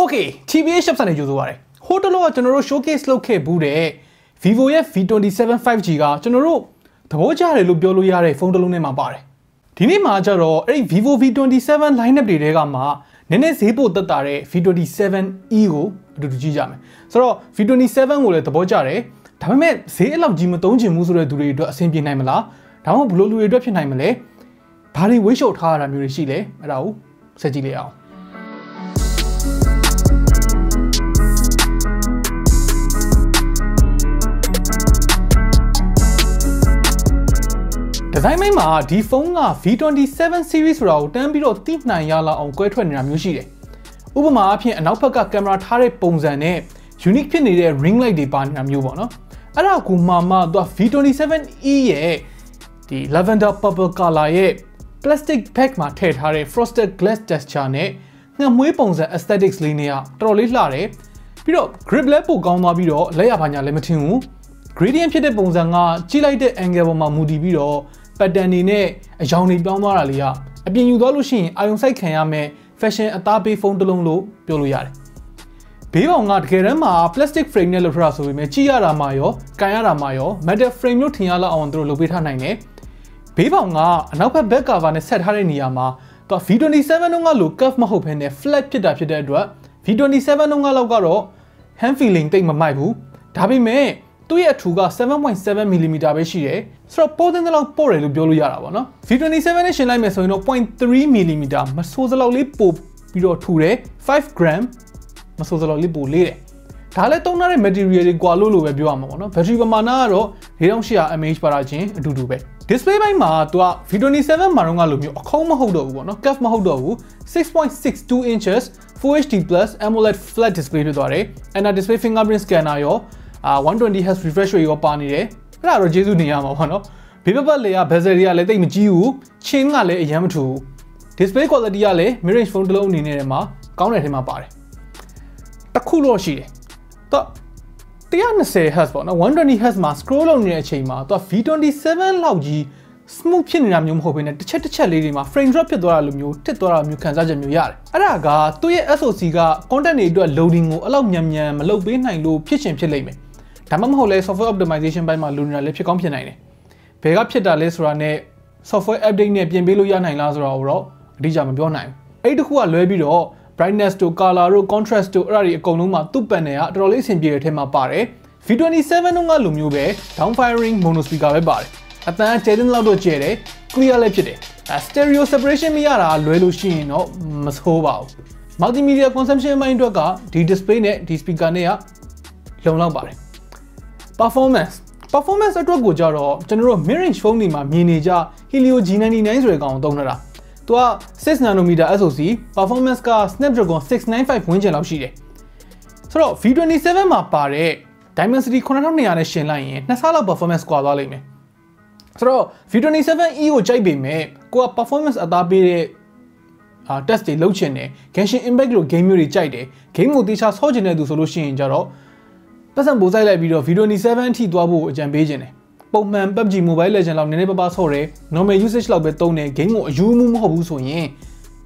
Okay, TBH Labs ne use ware. Hotel lo general showcase lo ke bude. Vivo ye V27 5G ga general thabo jare lo pyo lo yare phone telu ne ma pare. Di ni ma jaro ai Vivo V27 lineup de ga ma nene zeip po tat ta de V27e ko adu ji ja me. So ro V27 ko le thabo jare. Da pemet zeip a lak ji ma tong chin mu so de du de atwat asin pi nai ma la. Da mo blo lu de atwat phit nai ma le. Ba ri wei shou tha ya da myo de shi le. Ai da ko set ji le aung. Design မှာဒီဖုန်းက V27 series ဆိုတာကိုတန်းပြီးတော့သိနိုင်ရလောက်အောင်ကွဲထွက်နေတာမျိုးရှိတယ်။ဥပမာအဖြစ်အနောက်ဘက်ကကင်မရာထားတဲ့ပုံစံနဲ့ unique ဖြစ်နေတဲ့ ring light တွေပါနေတာမျိုးပေါ့နော်။အဲ့ဒါကိုမှသူက V27e ရဲ့ဒီ lavender purple color ရဲ့ plastic bag မှာထည့်ထားတဲ့ frosted glass texture နဲ့ငှက်မွေးပုံစံ aesthetics လေးနဲ့တော်တော်လေးလှတယ်။ပြီးတော့ grip လည်းပိုကောင်းသွားပြီးတော့လက်ရပါညာလည်းမထင်ဘူး။ gradient ဖြစ်တဲ့ပုံစံကကြည့်လိုက်တဲ့ angle ပေါ်မှာမူတည်ပြီးတော့pattern နေနဲ့အယောင်တွေပြောင်းသွားတာလေးကအပြင်ယူသွားလို့ရှိရင်အာယုံစိုက်ခံရမယ် fashion အသားပေးဖုန်းတစ်လုံးလို့ပြောလို့ရတယ်။ဘေးပေါင်ကတကယ်တမ်းမှာ plastic frame နဲ့လုပ်ထားတာဆိုပေမဲ့ကြည့်ရတာမှရောကန်ရတာမှရော metal frame လို့ထင်ရလောက်အောင်သူတို့လုပ်ပေးထားနိုင်တယ်။ဘေးပေါင်ကအနောက်ဘက် back cover နဲ့ဆက်ထားတဲ့နေရာမှာသူက V27 တုန်းကလို curve မဟုတ်ဘဲနဲ့ flat ဖြစ်တာဖြစ်တဲ့အတွက် V27 တုန်းကလောက်ကတော့ hand feeling တိတ်မမိုက်ဘူး။ဒါပေမဲ့သူ့ရဲ့အထူက 7.7 mm ပဲရှိတယ်ဆိုတော့ပေါ်တဲ့လောက်ပို့တယ်လို့ပြောလို့ရတာပေါ့နော် V27 နဲ့ရှင်းလိုက်မယ်ဆိုရင်တော့ 0.3 mm မဆိုးစလောက်လေးပို့ပြီးတော့ထူတယ်5 gram မဆိုးစလောက်လေးပို့လေးတယ်ဒါလည်းတုံးထားတဲ့ material တွေကွာလို့ပဲပြောရမှာပေါ့နော် battery ပမာဏကတော့ 4800 mAh ပါတာချင်းအတူတူပဲ display ဘက်မှာသူက V27 မှာတော့ငါလိုမျိုးအခုံးမဟုတ်တော့ဘူးပေါ့နော် curve မဟုတ်တော့ဘူး 6.62 inches Full HD+ AMOLED flat display ဖြစ်သွားတယ် and display fingerprint scanner ရော120Hz refresh rate ရောပါနေတယ်အဲ့ဒါတော့ကျေးဇူးနေရမှာပေါ့နော်ဘေးပတ်လေက bezel တွေကလည်းတိတ်မကြီးဘူးချင်းကလည်းအရင်မထူဘူး display quality ကလည်း mid range phone တစ်လုံးအနေနဲ့တည်းမှာကောင်းတဲ့ထဲမှာပါတယ်တစ်ခုတော့ရှိတယ်တော့ 120Hz ပေါ့နော် 120Hz မှာ scroll လုပ်နေတဲ့အချိန်မှာသူက V27 လောက်ကြီး smooth ဖြစ်နေတာမျိုးမဟုတ်ဘဲနဲ့တစ်ချက်လေးတွေမှာ frame drop ဖြစ်သွားတာလိုမျိုးတစ်သွားတာမျိုးခံစားချက်မျိုးရတယ်အဲ့ဒါကသူ့ရဲ့ SoC က content တွေအတွက် loading ကိုအဲ့လောက်မြန်မလုပ်ပေးနိုင်လို့ဖြစ်ချင်ဖြစ်လိမ့်မယ်ဒါမှမဟုတ်လဲ software optimization ဘက်မှာလိုနေတာလည်းဖြစ်ကောင်းဖြစ်နိုင်တယ်ဘယ်ကဖြစ်တာလဲဆိုတာနဲ့ software update နဲ့ပြင်ပေးလို့ရနိုင်လားဆိုတာကိုတော့အတိအကျမပြောနိုင်ဘူးအဲ့ဒီတစ်ခုကလွဲပြီးတော့ brightness တို့ color တို့ contrast တို့အဲ့ဒါတွေအကုန်လုံးမှာသူ့ panel ကတော်တော်လေးအဆင်ပြေတဲ့အထက်မှာပါတယ် V27 တုန်းကလိုမျိုးပဲ down firing mono speaker ပဲပါတယ်အတန်းကျဲတဲ့လောက်တော့ကျဲတယ် clear လည်းဖြစ်တယ် stereo separation မရတာလွဲလို့ရှိရင်တော့မဆိုးပါဘူး multimedia consumption ပိုင်းအတွက်ကဒီ display နဲ့ဒီ speaker နဲ့ကလုံလောက်ပါတယ် performance အတွက်ကိုကြတော့ကျွန်တော်တို့ mid range phone တွေမှာမြင်နေကြ Helio G99 ဆိုတဲ့ကောင်ကိုသုံးထားတာသူက6 nanometer SoC performance က Snapdragon 695 ဝန်းကျင်လောက်ရှိတယ်ဆိုတော့ V27 မှာပါတဲ့ Dimensity 9200နဲ့ရှင်လိုက်ရင်နှစ်ဆလောက် performance ကွာသွားလိမ့်မယ်ဆိုတော့ V27e ကိုကြိုက်ပေမဲ့ကိုက performance အသားပေးတဲ့test တွေလုပ်ချင်တယ် Genshin Impact လို့ game မျိုးတွေကြိုက်တယ် game ကိုတေချာဆော့ချင်တဲ့သူဆိုလို့ရှိရင်ကြတော့ပတ်စံပို့ဆိုင်လိုက်ပြီးတော့ V27 အထိသွားဖို့အကြံပေးခြင်းတယ်ပုံမှန် PUBG Mobile Legends လောက်နည်းနည်းပါးဆော့တယ် normal usage လောက်ပဲသုံးတယ် game ကိုအယူမှုမဟုတ်ဘူးဆိုရင်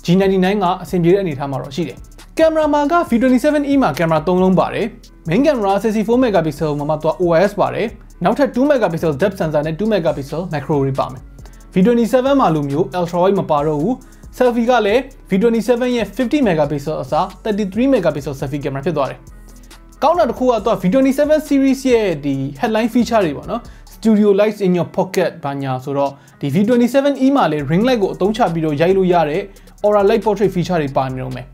G99 ကအဆင်ပြေတဲ့အနေအထားမှာတော့ရှိတယ်ကင်မရာမှာက V27e မှာကင်မရာ3လုံးပါတယ် main camera 64 megapixel မှာတော့ OIS ပါတယ်နောက်ထပ်2 megapixel depth sensor နဲ့2 megapixel macro တွေပါမယ် V27 မှာလိုမျိုး ultra wide မပါတော့ဘူး selfie ကလည်း V27 ရဲ့50 megapixel အစား33 megapixel selfie camera ဖြစ်သွားတယ်ကောင်းတာတစ်ခုကတော့ V27 series ရဲ့ဒီ headline feature တွေပေါ့နော် studio lights in your pocket ဘာညာဆိုတော့ဒီ V27e မှာလည်း ring light ကိုအသုံးချပြီးတော့ရိုက်လို့ရတဲ့ aura light portrait feature တွေပါနေတော့မယ်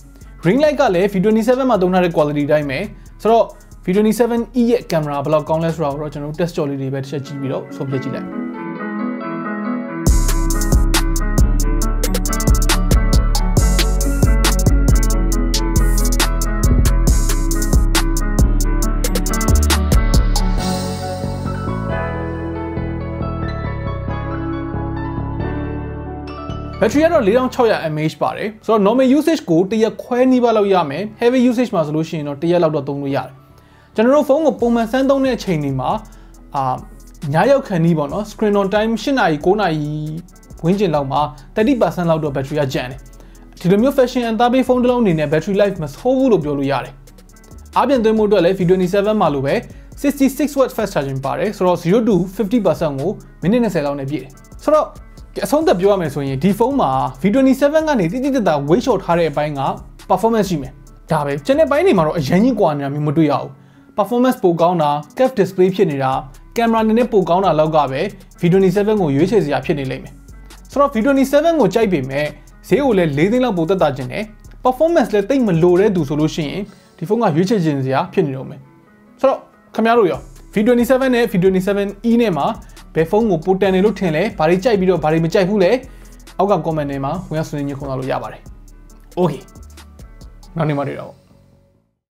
ring light ကလည်း V27 မှာသုံးထားတဲ့ quality တိုင်းပဲဆိုတော့ V27e ရဲ့ camera ဘယ်လောက်ကောင်းလဲဆိုတာကိုတော့ကျွန်တော်တို့ test shot လေးတွေပဲတစ်ချက်ကြည့်ပြီးတော့ဆုံးဖြတ်ကြည့်လိုက်battery ကတော့ 4600 mAh ပါတယ်ဆိုတော့ normal usage ကိုတရက်ခွဲနီးပါးလောက်ရမယ် heavy usage မှာဆိုလို့ရှိရင်တော့တရက်လောက်တော့သုံးလို့ရတယ်ကျွန်တော်တို့ဖုန်းကိုပုံမှန်စမ်းသုံးတဲ့အချိန်တွေမှာညရောက်ခဏီးပေါ့နော် screen on time 8နာရီ9နာရီဝန်းကျင်လောက်မှာ 30% လောက်တော့ battery ကကျန်တယ် ဒီလိုမျိုး fashion အသားပေးဖုန်းတစ်လုံးအနေနဲ့ battery life မဆိုးဘူးလို့ပြောလို့ရတယ်။အားပြန်သွင်းမှုအတွက်လည်း V27 မှာလိုပဲ66W fast charging ပါတယ်ဆိုတော့0 to 50% ကိုမိနစ်20လောက်နဲ့ပြည့်တယ်။ဆိုတော့အဆုံးသက်ပြောရမယ်ဆိုရင်ဒီဖုန်းမှာ V27 ကနေတိတိတတ်တာ weight short ထားတဲ့အပိုင်းက performance ရှိမယ်။ဒါပဲကျန်တဲ့ပိုင်းတွေမှာတော့အရင်ကြီးကွာနေတာမျိုးမတွေ့ရဘူး။ performance ပိုကောင်းတာ curved display ဖြစ်နေတာကင်မရာနည်းနည်းပိုကောင်းတာလောက်ကပဲ V27 ကိုရွေးချယ်စရာဖြစ်နေလိမ့်မယ်။ဆိုတော့ V27 ကိုကြိုက်ပေမဲ့ဈေးကိုလည်း4သိန်းလောက်ပိုသက်သာခြင်းနဲ့ performance လည်းတိတ်မလိုတဲ့သူဆိုလို့ရှိရင်ဒီဖုန်းကရွေးချယ်ခြင်းစရာဖြစ်နေတော့မယ်။ဆိုတော့ခင်ဗျားတို့ရော V27 နဲ့ V27e နဲ့မှာဘယ်ဖုန်းကိုပိုတန်တယ်လို့ထင်လဲဘာတွေကြိုက်ပြီးတော့ဘာတွေမကြိုက်ဘူးလဲအောက်က comment ထဲမှာဝင်ရောက်ဆွေးနွေးညှိနှိုင်းလို့ရပါတယ်။ Okay နောက်နေ့မှတွေ့တော့